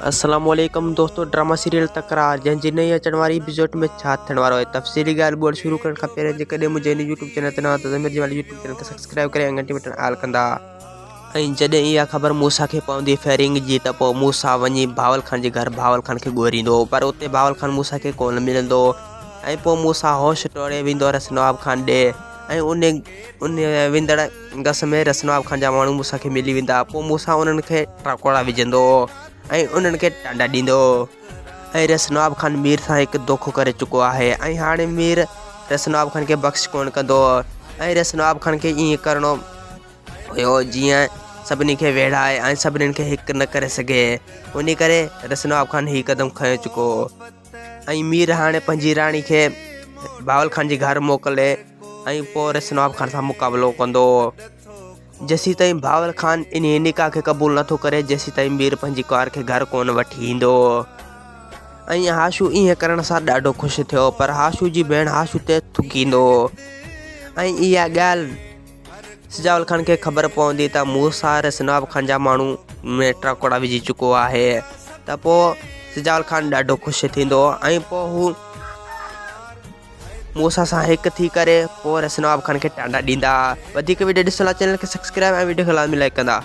अस्सलामुअलैकुम दोस्तों, drama serial तकरार जंहिंजी नई अचण वारी एपिसोड में छा थियण वारो आहे। तफ़सीली ॻाल्हि ॿोल शुरू करण खां पहिरियों जेकॾहिं मुंहिंजे इन यूट्यूब चैनल ते न त ज़मीर जी वाली यूट्यूब चैनल खे सब्सक्राइब करे ऐं घंटी बटन ऑल कंदा। ऐं जॾहिं इहा ख़बर मूसा खे पवंदी फेरिंग जी त पोइ मूसा वञी भावल खान जे घर भावल खान खे ॻोल्हींदो, पर उते भावल खान मूसा खे कोन मिलंदो। ऐं पोइ मूसा होश टोड़े वेंदो रसनवाब खान ॾे ऐं उन वेंदड़ गस में रसनवाब खान जा माण्हू मूसा खे मिली वेंदा। पोइ मूसा उन्हनि खे टाकोड़ा विझंदो ऐं उन्हनि खे टांडा ॾींदो। ऐं रसनवाब खान मीर सां हिकु धोखो करे चुको आहे ऐं हाणे मीर रसनवाब खान खे बख़्श कोन कंदो। ऐं रसनवाब खान खे ईअं करिणो हुयो जीअं सभिनी खे वेढ़ाए ऐं सभिनीनि खे हिकु न करे सघे। उन करे रसनवाब खान हीउ क़दम खयो चुको। ऐं मीर हाणे पंहिंजी राणी खे भावल खान जे घर मोकिले ऐं पोइ रसनवाब खान सां मुक़ाबिलो कंदो। जेसीं ताईं भावल खान इन निकाह खे क़बूल नथो करे जेसीं ताईं मीर पंहिंजी कार खे घर कोन वठी ईंदो। ऐं हाशू ईअं करण सां ॾाढो ख़ुशि थियो, पर हाशू जी भेण हाशू ते थुकींदो। ऐं इहा ॻाल्हि सिजावल खान खे ख़बर पवंदी त मूसा रसनवाब खान जा माण्हू में टाकोड़ा विझी चुको आहे, त पोइ सिजावल खान ॾाढो ख़ुशि थींदो। ऐं पोइ हू मूसा सां हिकु थी करे पोइ रसनवाब खान खे टांडा ॾींदा। वधीक वीडियो ॾिसण लाइ चैनल खे सब्सक्राइब ऐं वीडियो खे लाज़मी लाइक कंदा।